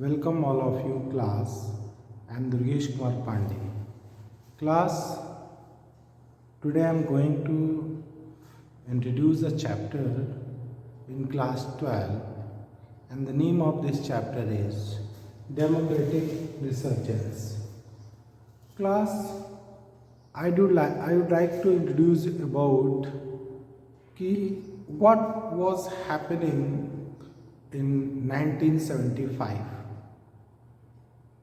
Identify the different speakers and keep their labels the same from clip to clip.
Speaker 1: Welcome all of you class. I am Durgesh Kumar Pandey. Class, today I am going to introduce a chapter in class 12 and the name of this chapter is Democratic Resurgence. Class, I would like to introduce about what was happening in 1975.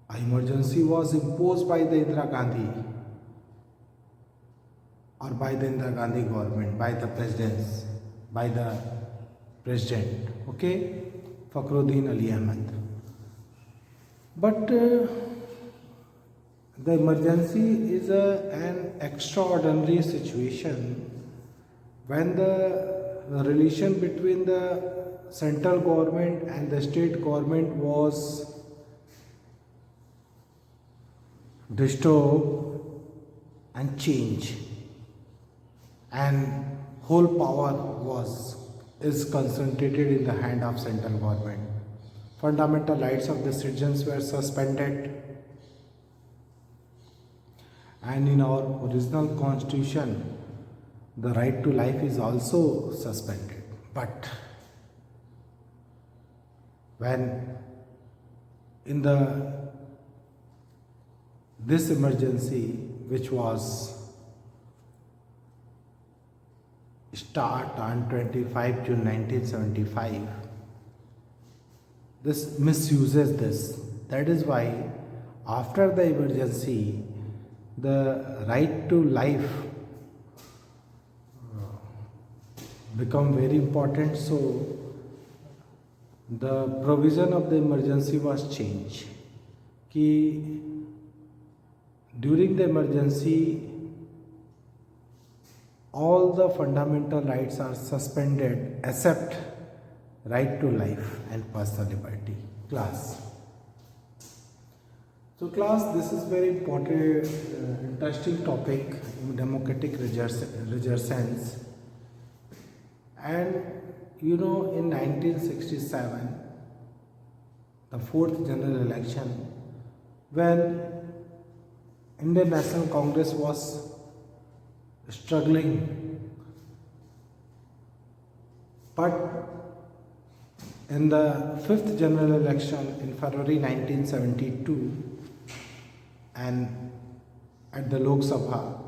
Speaker 1: An emergency was imposed by the Indira Gandhi or by the Indira Gandhi government, by the president, okay, Fakhruddin Ali Ahmed. But the emergency is an extraordinary situation when the relation between the central government and the state government was disturbed and changed, and whole power is concentrated in the hand of central government. Fundamental rights of the citizens were suspended, and in our original constitution the right to life is also suspended. But when in this emergency, which was start on 25 June 1975, this misuses this. That is why after the emergency the right to life become very important, so the provision of the emergency was changed. Ki during the emergency all the fundamental rights are suspended except right to life and personal liberty. Class. So class, this is very important, interesting topic, democratic resurgence. And you know, in 1967, the fourth general election, when Indian National Congress was struggling, but in the fifth general election in February 1972 and at the Lok Sabha,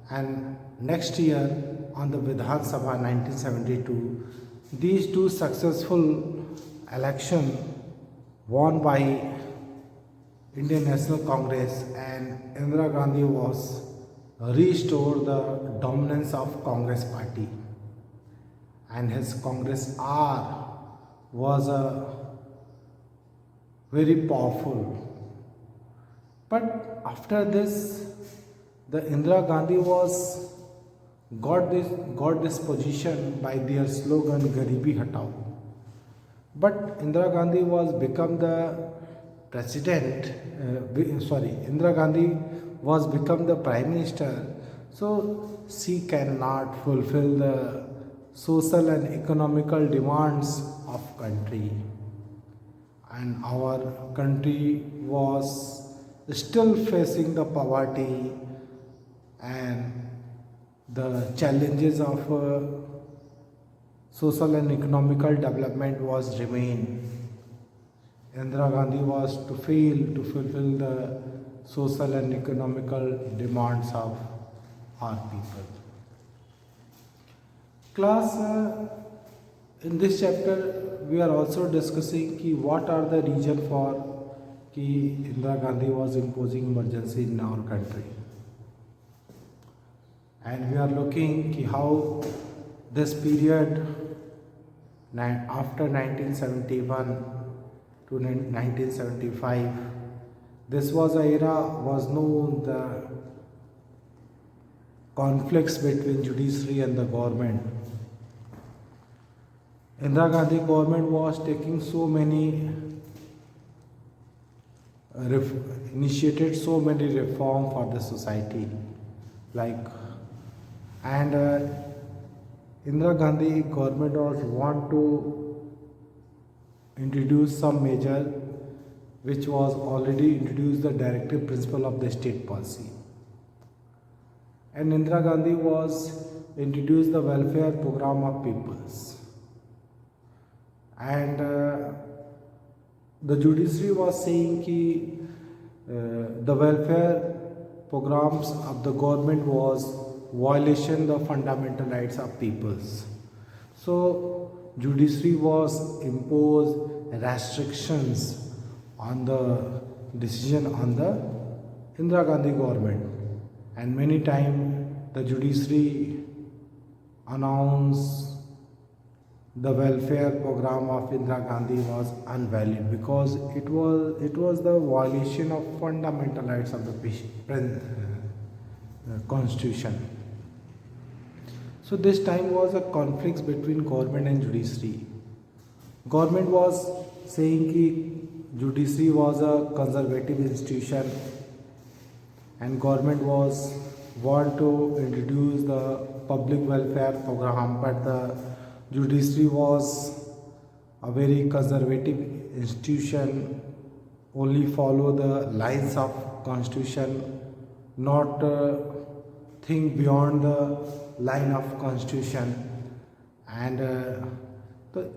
Speaker 1: and next year on the Vidhan Sabha 1972, these two successful elections won by Indian National Congress, and Indira Gandhi was restored the dominance of Congress party, and his Congress R was a very powerful. But after this, the Indira Gandhi got this position by their slogan Garibi Hatao. But Indira Gandhi was become the president. Indira Gandhi was become the prime minister. So she cannot fulfill the social and economical demands of country, and our country was still facing the poverty and the challenges of social and economical development was remain. Indira Gandhi was to fail to fulfill the social and economical demands of our people. Class, in this chapter we are also discussing what are the reasons for Indira Gandhi was imposing emergency in our country, and we are looking how this period after 1971 to 1975, this was an era was known the conflicts between judiciary and the government. Indira Gandhi government was taking so many initiated so many reform for the society, and Indira Gandhi government also want to introduce some measure which was already introduced the directive principle of the state policy. And Indira Gandhi was introduced the welfare program of peoples. And the judiciary was saying that the welfare programs of the government was violation the fundamental rights of peoples. So judiciary was imposed restrictions on the decision on the Indira Gandhi government, and many times the judiciary announced the welfare program of Indira Gandhi was invalid because it was the violation of fundamental rights of the constitution. So this time was a conflict between government and judiciary. Government was saying that judiciary was a conservative institution and government was want to introduce the public welfare program, but the judiciary was a very conservative institution, only follow the lines of constitution, not think beyond the line of constitution. And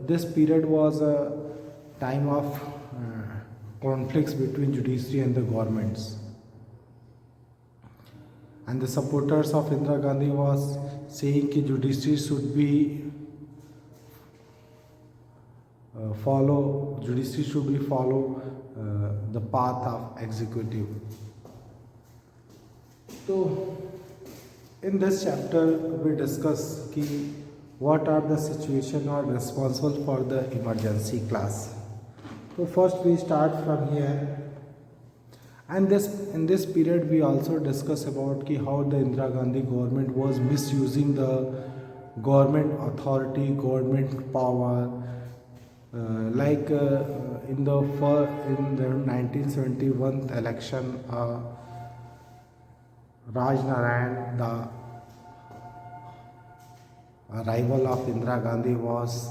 Speaker 1: this period was a time of conflicts between judiciary and the governments. And the supporters of Indira Gandhi was saying that judiciary should be follow the path of executive. So in this chapter we discuss what are the situation or responsible for the emergency class. So first we start from here, and in this period we also discuss about how the Indira Gandhi government was misusing the government authority, government power. In the 1971 election, Raj Narayan, the rival of Indira Gandhi, was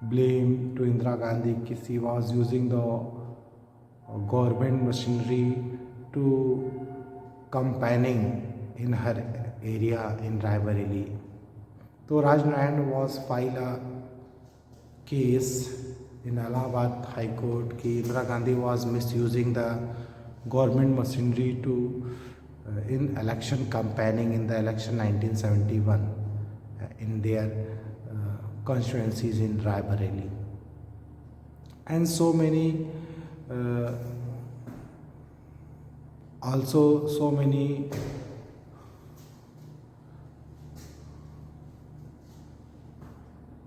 Speaker 1: blamed to Indira Gandhi that she was using the government machinery to campaigning in her area in Raebareli. So Raj Narayan was filed a case in Allahabad High Court that Indira Gandhi was misusing the government machinery to in election campaigning in the election 1971 in their constituencies in Raebareli, and so many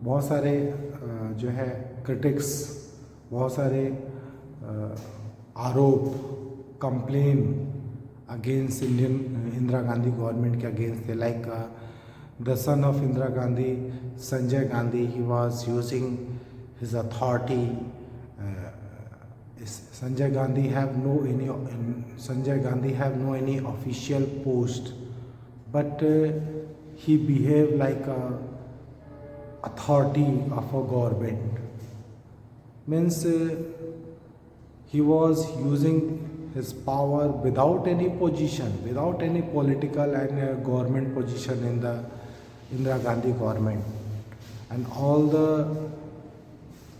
Speaker 1: बहुत सारे जो है critics, बहुत सारे आरोप, complain against Indira Gandhi government के against थे. Like the son of Indira Gandhi, Sanjay Gandhi, he was using his authority. Sanjay Gandhi have no any official post, but he behaved like a authority of a government. Means he was using his power without any position, without any political and government position in the Indira Gandhi government, and all the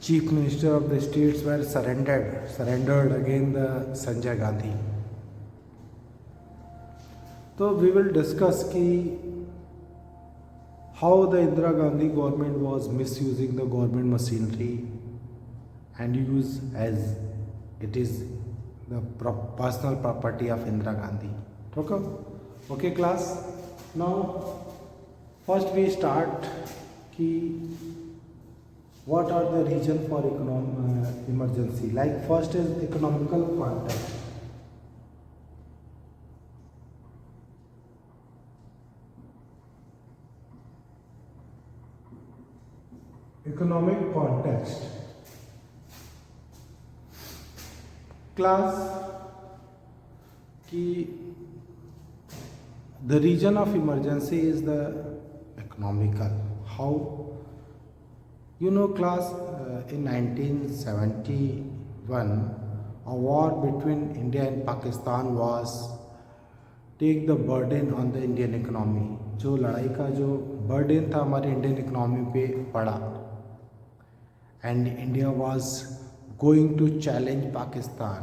Speaker 1: chief minister of the states were surrendered against the Sanjay Gandhi. So we will discuss how the Indira Gandhi government was misusing the government machinery and use as it is the personal property of Indira Gandhi. Okay class. Now first we start what are the reason for emergency. Like first is economical context. Economic context. Class the reason of emergency is the economical. How? You know class, in 1970 a war between India and Pakistan was take the burden on the Indian economy. जो लड़ाई का जो burden था हमारे Indian economy पे पड़ा, and India was going to challenge Pakistan,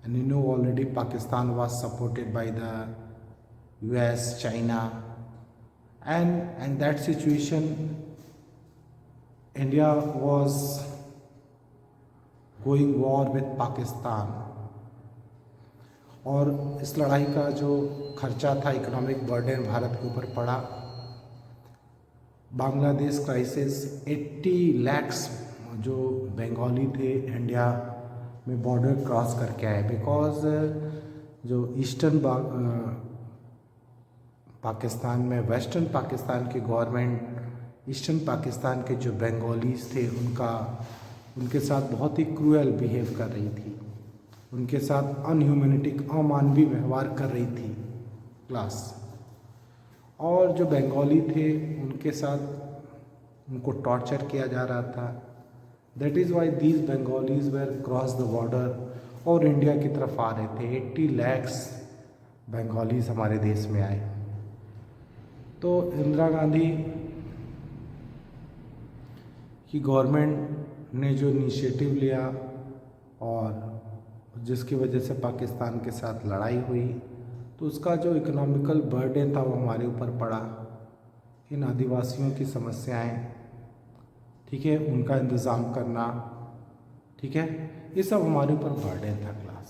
Speaker 1: and you know already Pakistan was supported by the US, China, and that situation India was going war with Pakistan. और इस लड़ाई का जो खर्चा था, इकोनॉमिक बर्डन भारत के ऊपर पड़ा। बांग्लादेश क्राइसिस 80 lakhs जो बंगाली थे इंडिया में बॉर्डर क्रॉस करके आए, बिकॉज जो ईस्टर्न पाकिस्तान में, वेस्टर्न पाकिस्तान की गवर्नमेंट ईस्टर्न पाकिस्तान के जो बंगालीज थे उनके साथ बहुत ही क्रूअल बिहेव कर रही थी, उनके साथ अनह्यूमैनिटिक, अमानवीय व्यवहार कर रही थी क्लास। और जो बंगाली थे उनके साथ उनको टॉर्चर किया जा रहा था। That is why these Bengalis were cross the border और इंडिया की तरफ आ रहे थे। 80 lakhs बंगालीज हमारे देश में आए। तो इंदिरा गांधी की गवर्नमेंट ने जो इनिशिएटिव लिया और जिसकी वजह से पाकिस्तान के साथ लड़ाई हुई, तो उसका जो इकोनॉमिकल बर्डन था वो हमारे ऊपर पड़ा। इन आदिवासियों की समस्याएं, ठीक है, उनका इंतज़ाम करना, ठीक है, ये सब हमारे ऊपर बर्डन था क्लास।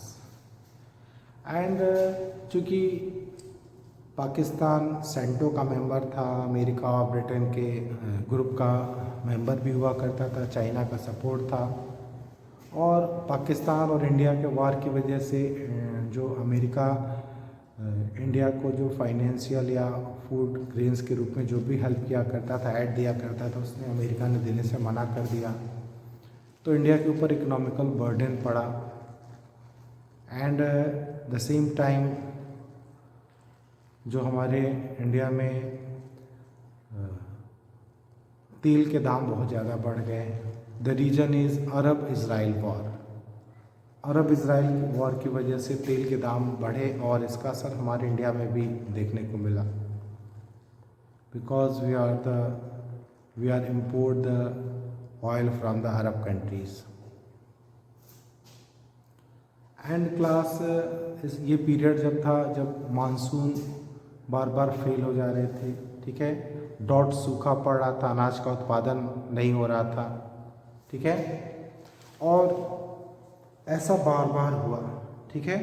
Speaker 1: एंड चूँकि पाकिस्तान सेंटो का मेंबर था, अमेरिका और ब्रिटेन के ग्रुप का मेंबर भी हुआ करता था, चाइना का सपोर्ट था, और पाकिस्तान और इंडिया के वार की वजह से जो अमेरिका इंडिया को जो फाइनेंशियल या फूड ग्रेन्स के रूप में जो भी हेल्प किया करता था, ऐड दिया करता था, उसने अमेरिका ने देने से मना कर दिया। तो इंडिया के ऊपर इकोनॉमिकल बर्डन पड़ा। एंड द सेम टाइम जो हमारे इंडिया में तेल के दाम बहुत ज़्यादा बढ़ गए। The reason is Arab Israel war. Arab Israel war की वजह से तेल के दाम बढ़े और इसका असर हमारे इंडिया में भी देखने को मिला, because we are import the oil from the Arab countries. And class ये पीरियड जब था जब मानसून बार बार फेल हो जा रहे थे, ठीक है, डॉट सूखा पड़ रहा था, अनाज का उत्पादन नहीं हो रहा था, ठीक है, और ऐसा बार बार हुआ, ठीक है।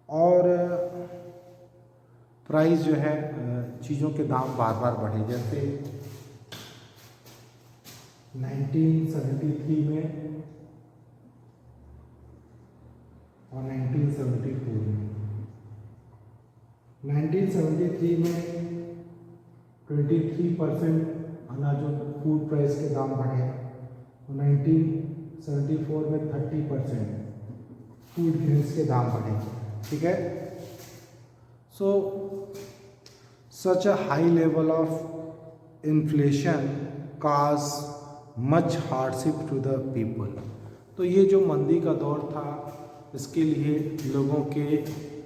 Speaker 1: और प्राइस जो है, चीज़ों के दाम बार बार बढ़े, जैसे 1973 में और 1974 में। 1973 में 23% अनाजों फूड प्राइस के दाम बढ़े और 1974 में 30% फूड ग्रेन्स के दाम बढ़े, ठीक है। So such a high level of inflation cause much hardship to the people. तो ये जो मंदी का दौर था, इसके लिए लोगों के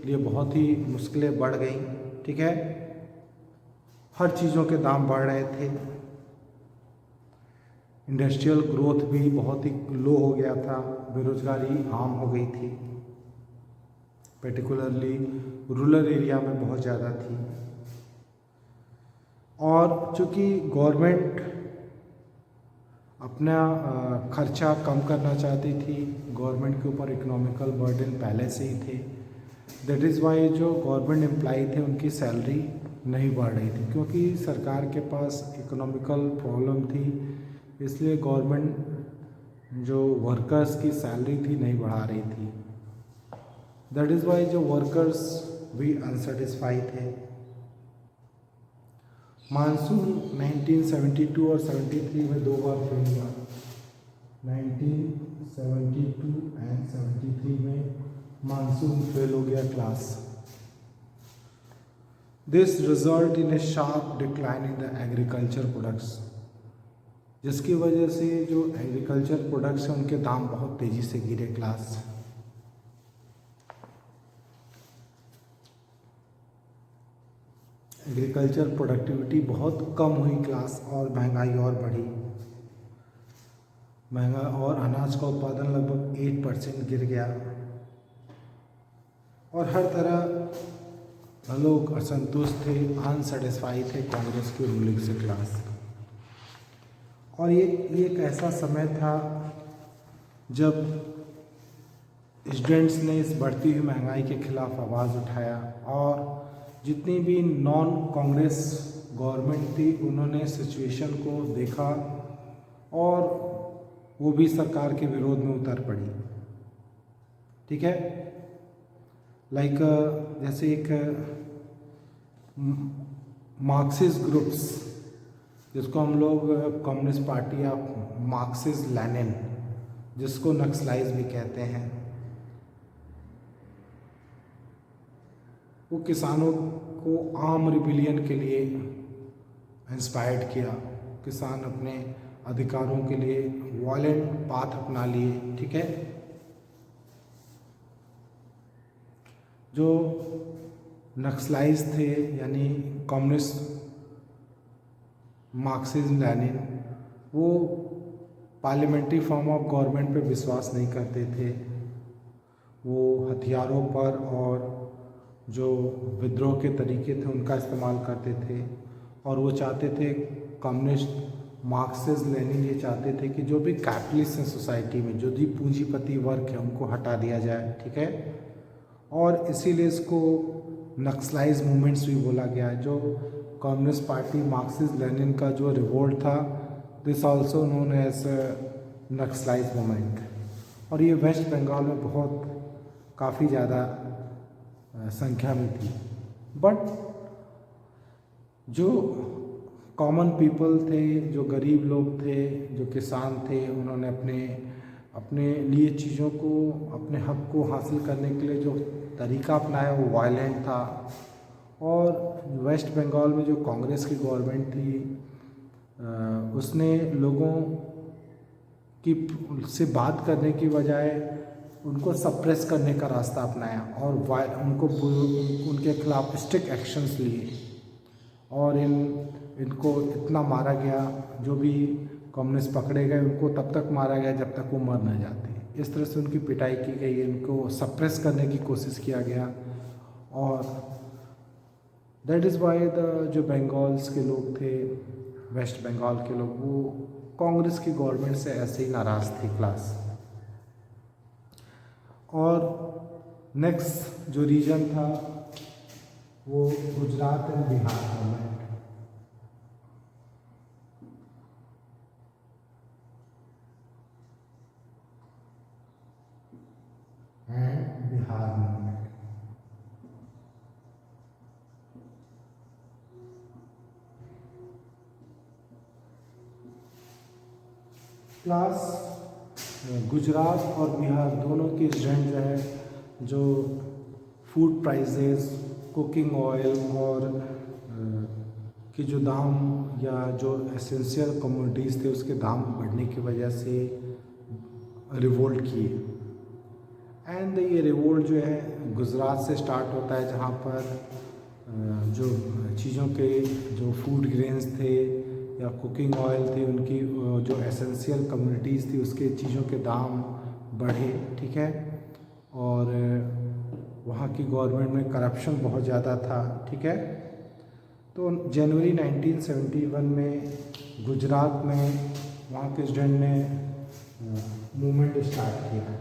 Speaker 1: लिए बहुत ही मुश्किलें बढ़ गई, ठीक है। हर चीज़ों के दाम बढ़ रहे थे। इंडस्ट्रियल ग्रोथ भी बहुत ही लो हो गया था, बेरोजगारी आम हो गई थी, पर्टिकुलरली रूरल एरिया में बहुत ज़्यादा थी। और चूँकि गवर्नमेंट अपना खर्चा कम करना चाहती थी, गवर्नमेंट के ऊपर इकोनॉमिकल बर्डन पहले से ही थे, दैट इज़ वाई जो गवर्नमेंट एम्प्लॉय थे उनकी सैलरी नहीं बढ़ रही थी, क्योंकि सरकार के पास इकोनॉमिकल प्रॉब्लम थी, इसलिए गवर्नमेंट जो वर्कर्स की सैलरी थी नहीं बढ़ा रही थी। दैट इज़ वाई जो वर्कर्स भी अनसेटिस्फाई थे। मानसून 1972 और 73 में 2 बार फेल हुआ। 1972 एंड 73 में मानसून फेल हो गया class. This result in a sharp decline in the agriculture products. जिसकी वजह से जो एग्रीकल्चर प्रोडक्ट्स हैं उनके दाम बहुत तेज़ी से गिरे क्लास। एग्रीकल्चर प्रोडक्टिविटी बहुत कम हुई क्लास, और महंगाई और बढ़ी। महंगा और अनाज का उत्पादन लगभग 8% गिर गया, और हर तरह लोग असंतुष्ट थे, अनसेटिस्फाई थे कांग्रेस की रूलिंग से क्लास। और ये एक ऐसा समय था जब स्टूडेंट्स ने इस बढ़ती हुई महंगाई के खिलाफ आवाज़ उठाया, और जितनी भी नॉन कांग्रेस गवर्नमेंट थी उन्होंने सिचुएशन को देखा और वो भी सरकार के विरोध में उतर पड़ी। ठीक है, लाइक जैसे एक मार्क्सिस्ट ग्रुप्स, जिसको हम लोग कम्युनिस्ट पार्टी या मार्क्सिस्ट लेनिन, जिसको नक्सलाइज भी कहते हैं, वो किसानों को आर्म रिबिलियन के लिए इंस्पायर्ड किया। किसान अपने अधिकारों के लिए वायलेंट पाथ अपना लिए। ठीक है, जो नक्सलाइज थे यानी कम्युनिस्ट मार्क्सिस्ट लेनिन, वो पार्लियामेंट्री फॉर्म ऑफ गवर्नमेंट पे विश्वास नहीं करते थे। वो हथियारों पर और जो विद्रोह के तरीके थे उनका इस्तेमाल करते थे, और वो चाहते थे, कम्युनिस्ट मार्क्सिस्ट लेनिन ये चाहते थे कि जो भी कैपिटलिस्ट हैं सोसाइटी में, जो भी पूंजीपति वर्ग है, उनको हटा दिया जाए। ठीक है, और इसीलिए इसको नक्सलाइज मूवमेंट्स भी बोला गया है। जो कम्युनिस्ट पार्टी मार्क्सिस्ट लेनिन का जो रिवोल्ट था, this also known as Naxalite movement, और ये वेस्ट बंगाल में बहुत काफ़ी ज़्यादा संख्या में थी। बट जो कॉमन पीपल थे, जो गरीब लोग थे, जो किसान थे, उन्होंने अपने लिए चीज़ों को, अपने हक को हासिल करने के लिए जो तरीका अपनाया वो वायलेंट था। और वेस्ट बंगाल में जो कांग्रेस की गवर्नमेंट थी, उसने लोगों की से बात करने की बजाय उनको सप्रेस करने का रास्ता अपनाया, और उनके खिलाफ स्ट्रिक्ट एक्शंस लिए, और इनको इतना मारा गया। जो भी कम्युनिस्ट पकड़े गए उनको तब तक मारा गया जब तक वो मर न जाते। इस तरह से उनकी पिटाई की गई, इनको सप्रेस करने की कोशिश किया गया। और दैट इज़ वाई जो बंगाल्स के लोग थे, वेस्ट बंगाल के लोग, वो कांग्रेस की गवर्नमेंट से ऐसे ही नाराज़ थे क्लास। और नेक्स्ट जो रीजन था वो Gujarat and Bihar government. And Bihar government. Class Gujarat और बिहार दोनों के स्टूडेंट जो है, जो फूड प्राइसेस, कुकिंग ऑयल और के जो दाम या जो एसेंशियल कमोडिटीज़ थे उसके दाम बढ़ने की वजह से रिवोल्ट किए। एंड ये रिवोल्ट जो है गुजरात से स्टार्ट होता है, जहाँ पर जो चीज़ों के जो फूड ग्रेन्स थे या कुकिंग ऑयल थे, उनकी जो एसेंशियल कम्युनिटीज़ थी उसके चीज़ों के दाम बढ़े। ठीक है, और वहाँ की गवर्नमेंट में करप्शन बहुत ज़्यादा था। ठीक है, तो जनवरी 1971 में गुजरात में वहाँ के स्टूडेंट ने मूवमेंट स्टार्ट किया।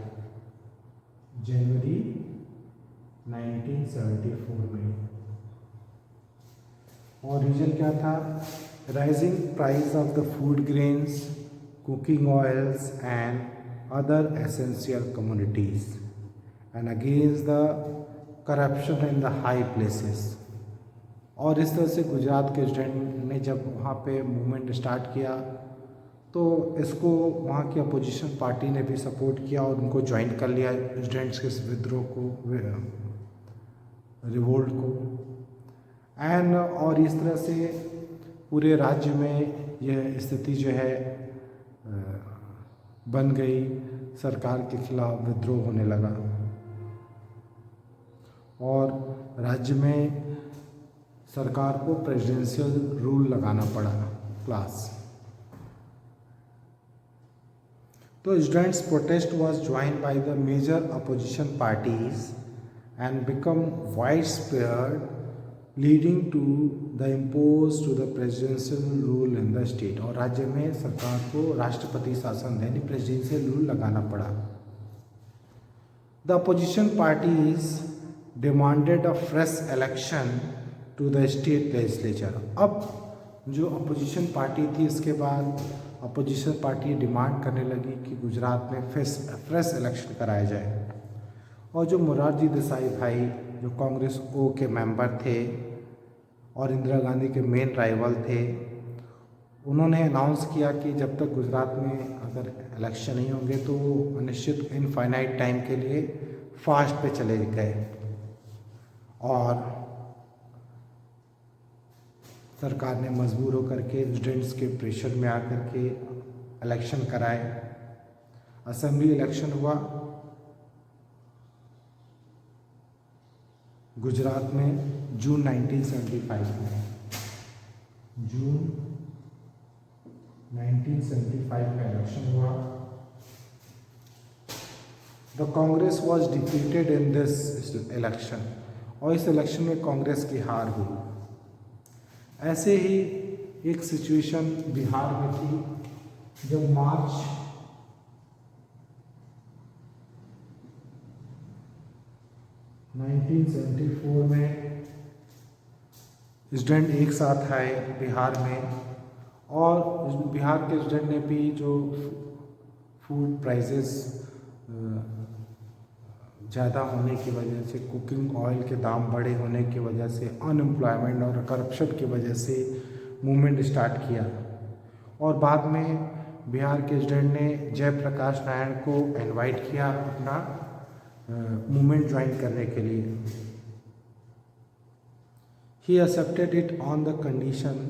Speaker 1: जनवरी 1974 में, और रीज़न क्या था? Rising price of the food grains, cooking oils and other essential commodities, and against the corruption in the high places. और इस तरह से गुजरात के स्टूडेंट ने जब वहाँ पे मूवमेंट स्टार्ट किया तो इसको वहाँ की अपोजिशन पार्टी ने भी सपोर्ट किया और उनको ज्वाइन कर लिया, स्टूडेंट्स के इस विद्रोह को, रिवोल्ट को। और इस तरह से पूरे राज्य में यह स्थिति जो है बन गई, सरकार के खिलाफ विद्रोह होने लगा और राज्य में सरकार को प्रेसिडेंशियल रूल लगाना पड़ा। क्लास तो students protest was joined by the major opposition parties and become widespread leading to the impose to the presidential rule in the state. और राज्य में सरकार को राष्ट्रपति शासन यानी प्रेसिडेंशियल रूल लगाना पड़ा। The opposition parties demanded a fresh election to the state legislature. अब जो अपोजिशन पार्टी थी, इसके बाद अपोजिशन पार्टी डिमांड करने लगी कि गुजरात में फ्रेश इलेक्शन कराया जाए। और जो मोरारजी देसाई भाई जो कांग्रेस ओ के मेंबर थे और इंदिरा गांधी के मेन राइवल थे, उन्होंने अनाउंस किया कि जब तक गुजरात में अगर इलेक्शन नहीं होंगे तो वो अनिश्चित इनफाइनाइट टाइम के लिए फास्ट पे चले गए और सरकार ने मजबूर होकर के स्टूडेंट्स के प्रेशर में आकर के इलेक्शन कराए। असेंबली इलेक्शन हुआ गुजरात में जून 1975 में। जून 1975 का इलेक्शन हुआ। The Congress was defeated in this election और इस इलेक्शन में कांग्रेस की हार हुई। ऐसे ही एक सिचुएशन बिहार में थी जब मार्च 1974 में स्टूडेंट एक साथ आए बिहार में और बिहार के स्टूडेंट ने भी जो फूड प्राइसेस ज़्यादा होने की वजह से, कुकिंग ऑयल के दाम बढ़े होने की वजह से, अनएम्प्लॉयमेंट और करप्शन की वजह से मूवमेंट स्टार्ट किया। और बाद में बिहार के स्टूडेंट ने जयप्रकाश नारायण को इनवाइट किया अपना मूवमेंट ज्वाइन करने के लिए। He accepted it on the condition.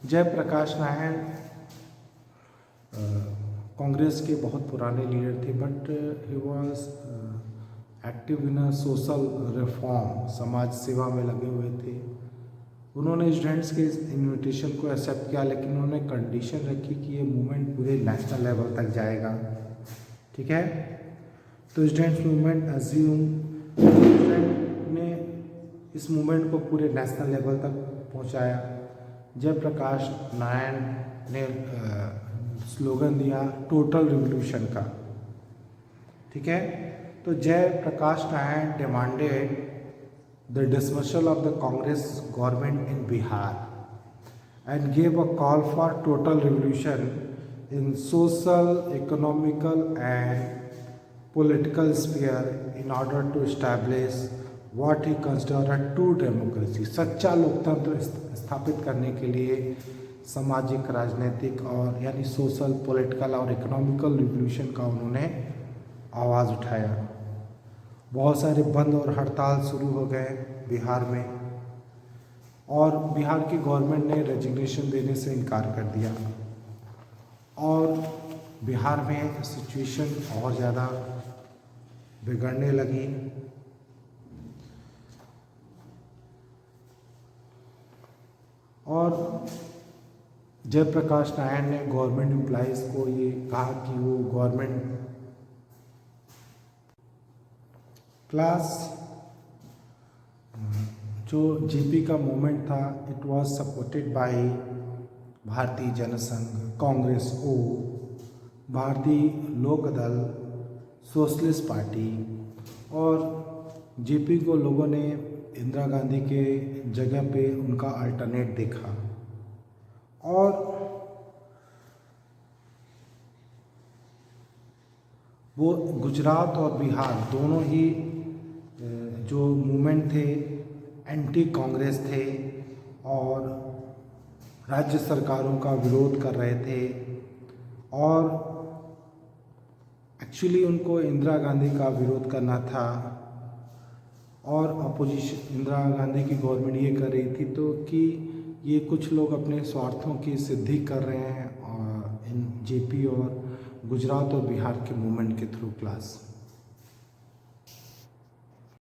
Speaker 1: Jayaprakash Narayan Congress के बहुत पुराने लीडर थे, but he was active in a social reform, समाज सेवा में लगे हुए थे। उन्होंने स्टूडेंट्स के इस इन्विटेशन को एक्सेप्ट किया, लेकिन उन्होंने कंडीशन रखी कि ये मूवमेंट पूरे नेशनल लेवल तक जाएगा। ठीक है, तो स्टूडेंट्स मूवमेंट अज्यूम, स्टूडेंट ने इस मूवमेंट को पूरे नेशनल लेवल तक पहुंचाया। जयप्रकाश नारायण ने स्लोगन दिया टोटल रिवॉल्यूशन का। ठीक है, तो Jayaprakash Narayan demanded the dismissal of the Congress government in Bihar and gave a call for total revolution in social, economical and political sphere in order to establish what he consider a true democracy. सच्चा लोकतंत्र स्थापित करने के लिए सामाजिक, राजनीतिक और यानी सोशल, पॉलिटिकल और इकोनॉमिकल रिवॉल्यूशन का उन्होंने आवाज़ उठाया। बहुत सारे बंद और हड़ताल शुरू हो गए बिहार में और बिहार की गवर्नमेंट ने रेजिग्नेशन देने से इनकार कर दिया और बिहार में सिचुएशन और ज़्यादा बिगड़ने लगी। और जयप्रकाश नारायण ने गवर्नमेंट एम्प्लॉइज़ को ये कहा कि वो गवर्नमेंट क्लास जो जीपी का मूवमेंट था, इट वाज सपोर्टेड बाय भारतीय जनसंघ, कांग्रेस ओ, भारतीय लोक दल, सोशलिस्ट पार्टी। और जीपी को लोगों ने इंदिरा गांधी के जगह पे उनका अल्टरनेट देखा और वो गुजरात और बिहार दोनों ही जो मूवमेंट थे एंटी कांग्रेस थे और राज्य सरकारों का विरोध कर रहे थे और एक्चुअली उनको इंदिरा गांधी का विरोध करना था और अपोजिशन इंदिरा गांधी की गवर्नमेंट ये कर रही थी तो कि ये कुछ लोग अपने स्वार्थों की सिद्धि कर रहे हैं और इन जेपी और गुजरात और बिहार के मूवमेंट के थ्रू क्लास।